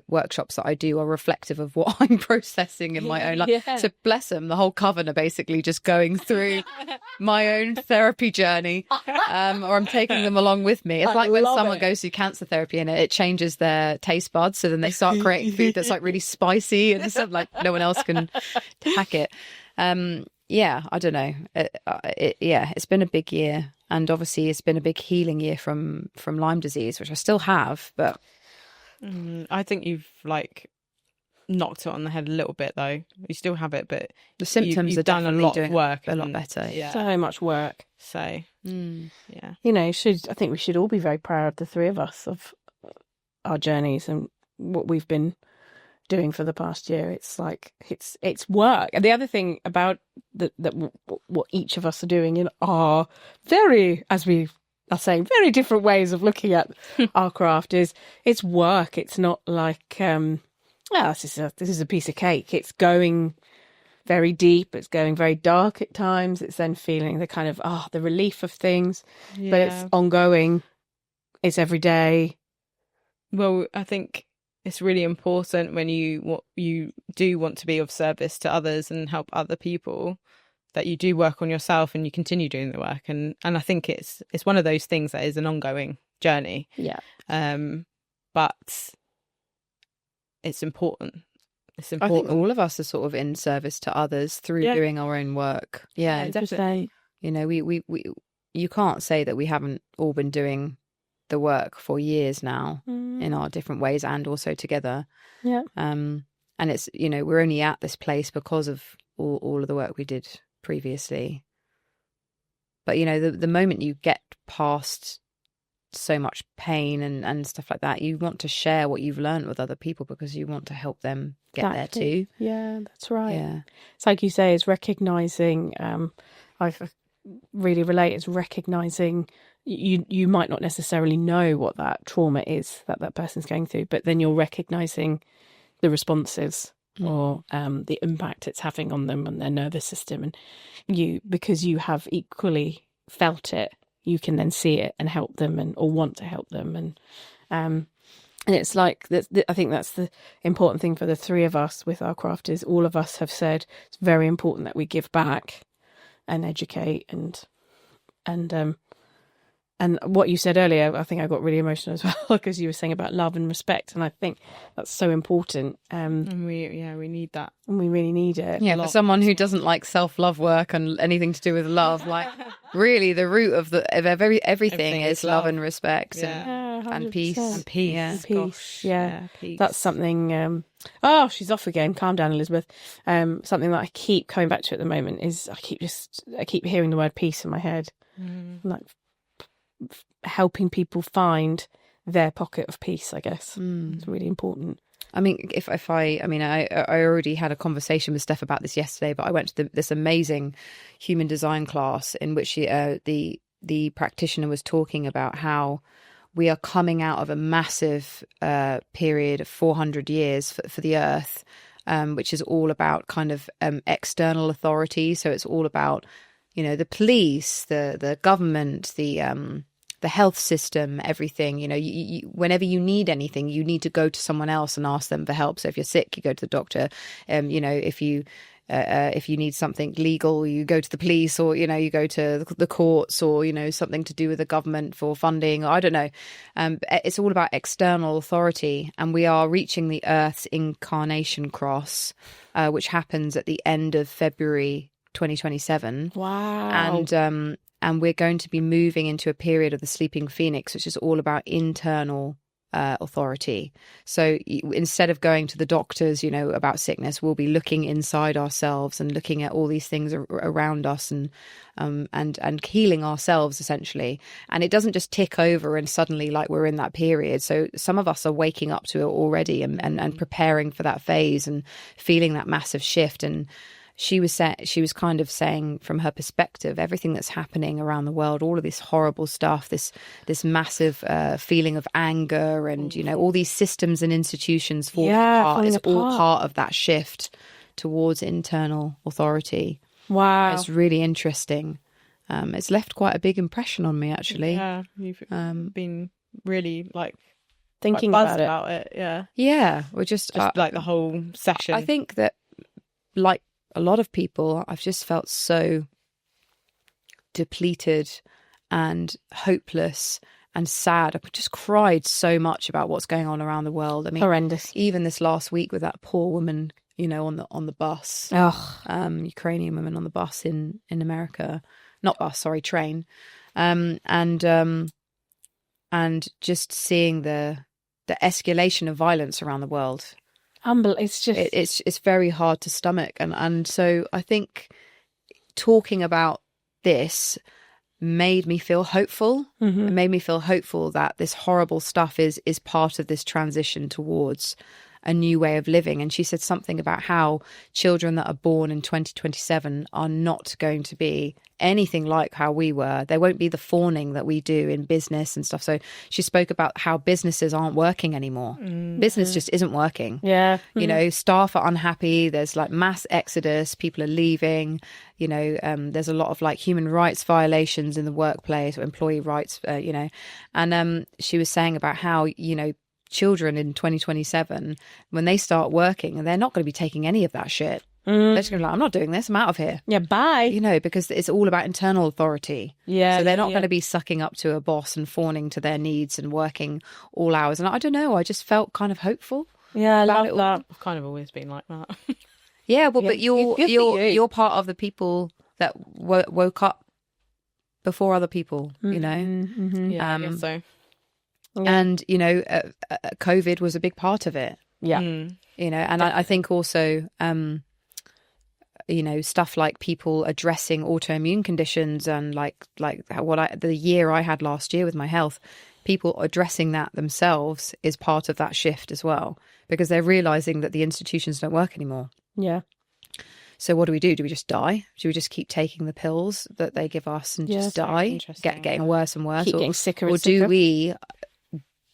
workshops that I do are reflective of what I'm processing in my own life. Yeah. So bless them, the whole Coven are basically just going through my own therapy journey, or I'm taking them along with me. It's like when someone goes through cancer therapy and it changes their taste buds, so then they start creating food that's like really spicy and stuff, like no one else can hack it. Yeah, I don't know. It's been a big year. And obviously it's been a big healing year from Lyme disease, which I still have, but I think you've like knocked it on the head a little bit though. You still have it, but the symptoms you've are done a lot of work, a lot better. Yeah, so much work. So yeah, you know, I think we should all be very proud, the three of us, of our journeys and what we've been doing for the past year. It's like it's work. And the other thing about what each of us are doing in our very, as we are saying, very different ways of looking at our craft is it's work. It's not like this is a piece of cake. It's going very deep. It's going very dark at times. It's then feeling the kind of the relief of things, but it's ongoing. It's every day. Well, I think it's really important when you do want to be of service to others and help other people, that you do work on yourself and you continue doing the work. And I think it's one of those things that is an ongoing journey. Yeah. But it's important. It's I important. think all of us are sort of in service to others through doing our own work. Yeah, definitely. You know, we you can't say that we haven't all been doing the work for years now in our different ways and also together. Yeah. And it's, you know, we're only at this place because of all of the work we did previously. But, you know, the moment you get past so much pain and stuff like that, you want to share what you've learned with other people because you want to help them get there too. Yeah, that's right. Yeah. It's like you say, is recognising, I really relate, is recognising you might not necessarily know what that trauma is that person's going through, but then you're recognising the responses or the impact it's having on them and their nervous system. And because you have equally felt it, you can then see it and help them or want to help them. And it's like, I think that's the important thing for the three of us with our craft, is all of us have said it's very important that we give back and educate and what you said earlier, I think I got really emotional as well, because you were saying about love and respect, and I think that's so important. And we need that, and we really need it. Yeah, for someone who doesn't like self-love work and anything to do with love, like really the root of everything is love and respect and peace and peace. Yeah. Peace. Gosh, yeah. Peace. That's something. She's off again. Calm down, Elizabeth. Something that I keep coming back to at the moment is I keep hearing the word peace in my head, like helping people find their pocket of peace, I guess. It's really important. I mean, I already had a conversation with Steph about this yesterday, but I went to this amazing human design class in which the practitioner was talking about how we are coming out of a massive period of 400 years for the Earth, which is all about kind of external authority. So it's all about, you know, the police, the government, the the health system, everything. You know, whenever you need anything, you need to go to someone else and ask them for help. So if you're sick, you go to the doctor. You know, if you need something legal, you go to the police, or, you know, you go to the courts, or, you know, something to do with the government for funding. I don't know. It's all about external authority, and we are reaching the Earth's incarnation cross, which happens at the end of February 2027. Wow. And we're going to be moving into a period of the sleeping phoenix, which is all about internal authority. So instead of going to the doctors, you know, about sickness, we'll be looking inside ourselves and looking at all these things around us, and healing ourselves, essentially. And it doesn't just tick over and suddenly, like, we're in that period. So some of us are waking up to it already, and preparing for that phase and feeling that massive shift. And she was kind of saying, from her perspective, everything that's happening around the world, all of this horrible stuff, this massive feeling of anger, and, you know, all these systems and institutions falling apart. It's all part of that shift towards internal authority. Wow. It's really interesting. It's left quite a big impression on me, actually. Yeah, you've been really, like, thinking buzzed about it. Yeah. Yeah, we're just like the whole session. I think that, like a lot of people, I've just felt so depleted and hopeless and sad. I've just cried so much about what's going on around the world. I mean, horrendous. Even this last week with that poor woman, you know, on the bus, Ukrainian woman on the bus in America, not bus, sorry, train, and just seeing the escalation of violence around the world. It's just it's very hard to stomach, and so I think talking about this made me feel hopeful. Mm-hmm. It made me feel hopeful that this horrible stuff is part of this transition towards a new way of living. And she said something about how children that are born in 2027 are not going to be anything like how we were. There won't be the fawning that we do in business and stuff. So she spoke about how businesses aren't working anymore. Business just isn't working. Yeah. You know, staff are unhappy. There's like mass exodus. People are leaving. You know, there's a lot of like human rights violations in the workplace, or employee rights, you know. And she was saying about how, you know, children in 2027, when they start working, and they're not going to be taking any of that shit. They're just going to be like, I'm not doing this, I'm out of here. Yeah, bye. You know, because it's all about internal authority. Yeah. So they're not going to be sucking up to a boss and fawning to their needs and working all hours. And I don't know, I just felt kind of hopeful. Yeah, I love that. I've kind of always been like that. Yeah, well, Yeah, but good for you. you're part of the people that woke up before other people, you know. Mm-hmm. Yeah, I guess so. And, you know, COVID was a big part of it. Yeah. You know, and I think also, you know, stuff like people addressing autoimmune conditions, and like the year I had last year with my health, people addressing that themselves is part of that shift as well, because they're realizing that the institutions don't work anymore. Yeah. So what do? Do we just die? Do we just keep taking the pills that they give us and just die, getting worse and worse? Keep getting sicker or and sicker. do we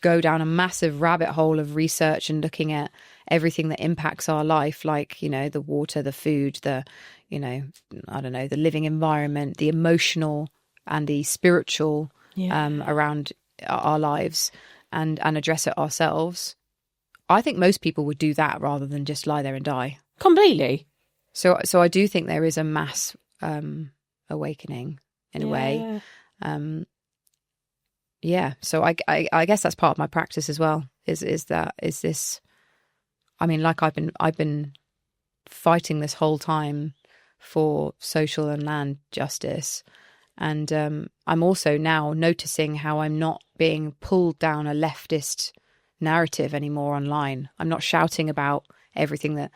go down a massive rabbit hole of research and looking at everything that impacts our life, like, you know, the water, the food, the, you know, I don't know, the living environment, the emotional and the spiritual around our lives, and address it ourselves? I think most people would do that rather than just lie there and die. Completely. So I do think there is a mass awakening in a way. Yeah, so I guess that's part of my practice as well. Is this? I mean, like I've been fighting this whole time for social and land justice, and I'm also now noticing how I'm not being pulled down a leftist narrative anymore online. I'm not shouting about everything that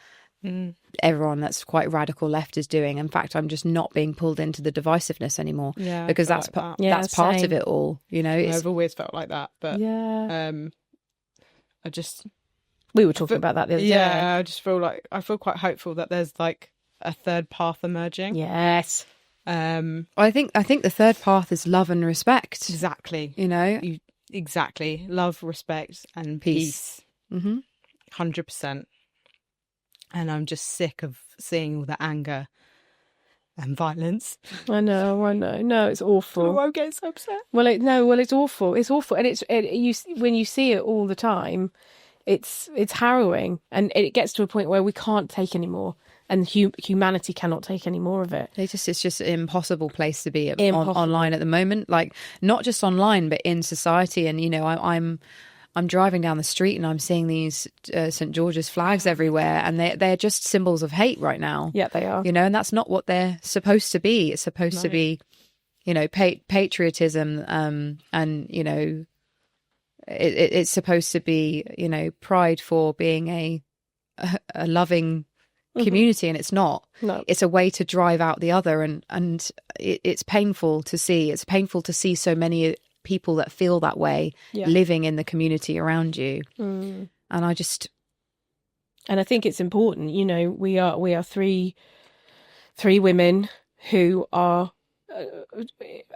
everyone that's quite radical left is doing. In fact, I'm just not being pulled into the divisiveness anymore, because that's like that's part of it all, you know. I've always felt like that, but we were talking about that the other day. I just I feel quite hopeful that there's like a third path emerging. Yes. I think the third path is love and respect. Exactly. You know, exactly. Love, respect, and peace. 100%. And I'm just sick of seeing all the anger and violence. I know. No, it's awful. I won't get so upset. Well, it's awful. It's awful, and when you see it all the time, it's harrowing, and it gets to a point where we can't take any more, and humanity cannot take any more of it. It's just an impossible place to be online at the moment. Like, not just online, but in society. And I'm driving down the street and I'm seeing these St. George's flags everywhere, and they're just symbols of hate right now. Yeah, they are. And that's not what they're supposed to be. It's supposed to be, patriotism, and it's supposed to be, pride for being a loving community, and it's not. No. It's a way to drive out the other, and it's painful to see. It's painful to see so many people that feel that way living in the community around you. And I think it's important. We are three women who are,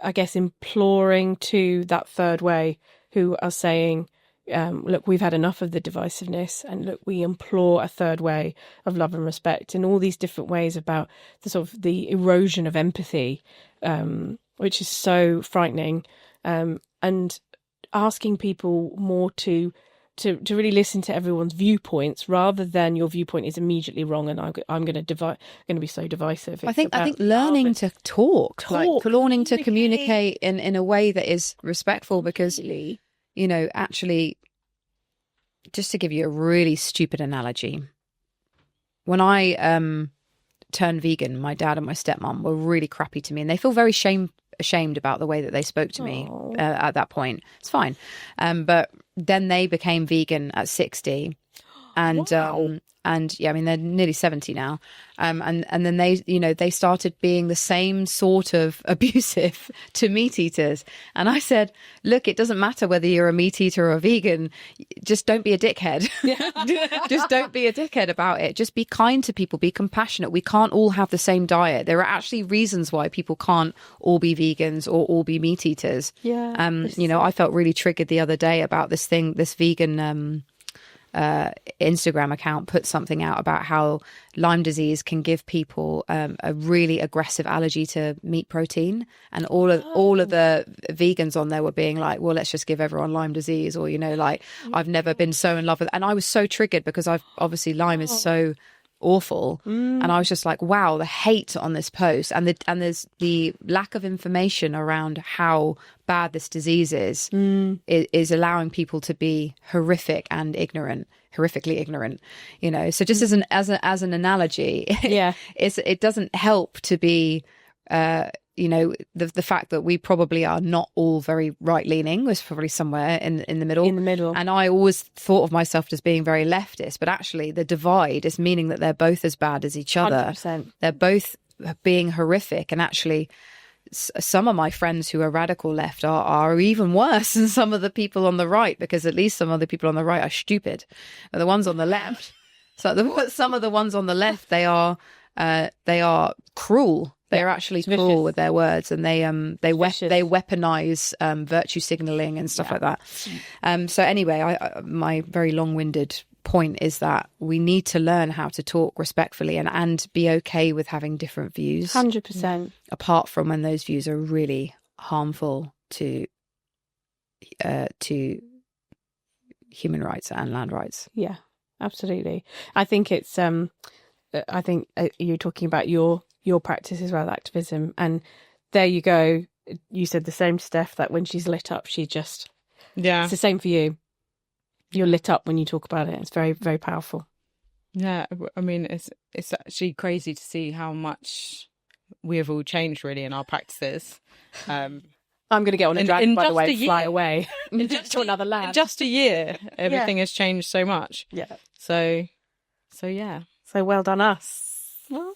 I guess, imploring to that third way, who are saying, look, we've had enough of the divisiveness, and look, we implore a third way of love and respect, in all these different ways, about the sort of the erosion of empathy, which is so frightening, and asking people more to really listen to everyone's viewpoints, rather than your viewpoint is immediately wrong and I'm going to be so divisive. I think learning to talk, learning to communicate in a way that is respectful, because actually, just to give you a really stupid analogy, when I turned vegan, my dad and my stepmom were really crappy to me, and they feel very ashamed about the way that they spoke to me at that point. It's fine. But then they became vegan at 60. And Wow. And yeah, I mean, they're nearly 70 now. And then they started being the same sort of abusive to meat eaters. And I said, look, it doesn't matter whether you're a meat eater or a vegan. Just don't be a dickhead. Just don't be a dickhead about it. Just be kind to people. Be compassionate. We can't all have the same diet. There are actually reasons why people can't all be vegans or all be meat eaters. Yeah. I felt really triggered the other day about this vegan Instagram account put something out about how Lyme disease can give people a really aggressive allergy to meat protein, and all of the vegans on there were being like, well, let's just give everyone Lyme disease, or I've never been so in love with, and I was so triggered because Lyme is so awful, and I was just like, wow, the hate on this post, and there's the lack of information around how bad this disease is allowing people to be horrific and horrifically ignorant, so just as an analogy, it doesn't help to be the fact that we probably are not all very right leaning. Was probably somewhere in the middle. And I always thought of myself as being very leftist, but actually the divide is meaning that they're both as bad as each other. 100%. They're both being horrific, and actually some of my friends who are radical left are even worse than some of the people on the right, because at least some of the people on the right are stupid, but the ones on the left, some of the ones on the left, they are cruel. They're actually cruel with their words, and they weaponize virtue signaling and stuff like that. So anyway, my very long-winded point is that we need to learn how to talk respectfully and be okay with having different views. 100%. Apart from when those views are really harmful to human rights and land rights. Yeah, absolutely. I think it's you're talking about your practice as well, activism, and there you go. You said the same to Steph, that when she's lit up, she just it's the same for you. You're lit up when you talk about it. It's very, very powerful. Yeah, I mean, it's actually crazy to see how much we have all changed really in our practices. I'm going to get on a dragon, by the way, and fly away to another land. In just a year, everything has changed so much. Yeah. So yeah. So well done us. Well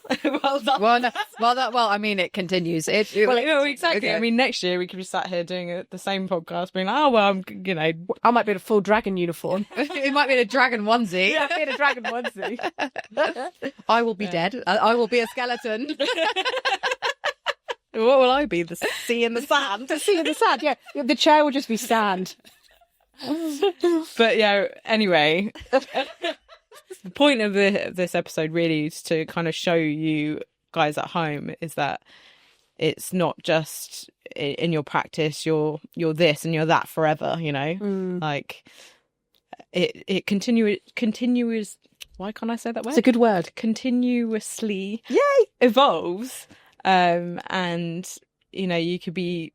done. Well, I mean, it continues. Exactly. Okay. I mean, next year we could be sat here doing the same podcast, being like, oh well, I might be in a full dragon uniform. It might be in a dragon onesie. Yeah, in a dragon onesie. I will be dead. I will be a skeleton. What will I be? The sea in the sand. The sea in the sand. Yeah, the chair will just be sand. But yeah. Anyway. The point of this episode really is to kind of show you guys at home is that it's not just in your practice you're this and you're that forever, you know. Like it continues. Why can't I say that word? It's a good word. Continuously Yay! evolves, and you know, you could be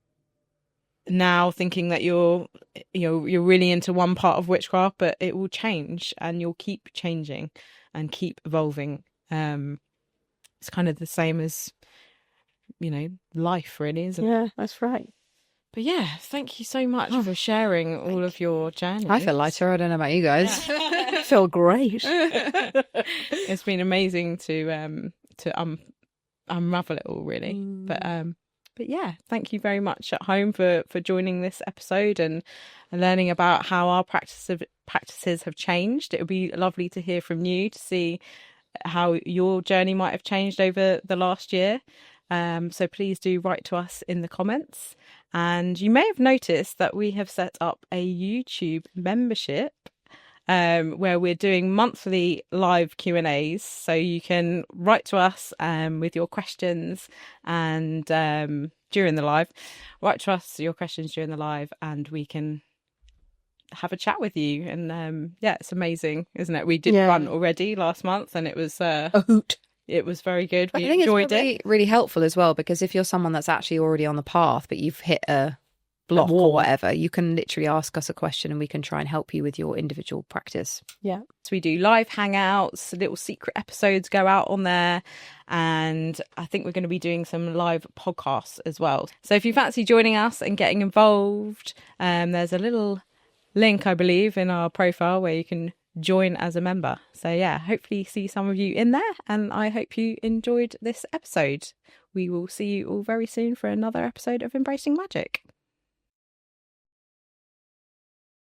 now thinking that you're really into one part of witchcraft, but it will change and you'll keep changing and keep evolving. It's kind of the same as, you know, life really, isn't it? Yeah, that's right. But yeah, thank you so much for sharing all of your journeys. I feel lighter. I don't know about you guys. I feel great. It's been amazing to unravel it all, really. But yeah, thank you very much at home for joining this episode and learning about how our practices have changed. It would be lovely to hear from you to see how your journey might have changed over the last year. So please do write to us in the comments. And you may have noticed that we have set up a YouTube membership where we're doing monthly live Q&As. So you can write to us with your questions and during the live. Write to us your questions during the live and we can have a chat with you. And yeah, it's amazing, isn't it? We did one already last month and it was a hoot. It was very good. We enjoyed it. Really helpful as well, because if you're someone that's actually already on the path, but you've hit a block or whatever, you can literally ask us a question and we can try and help you with your individual practice. Yeah. So we do live hangouts, little secret episodes go out on there. And I think we're going to be doing some live podcasts as well. So if you fancy joining us and getting involved, there's a little link, I believe, in our profile where you can join as a member. So yeah, hopefully see some of you in there, and I hope you enjoyed this episode. We will see you all very soon for another episode of Embracing Magic.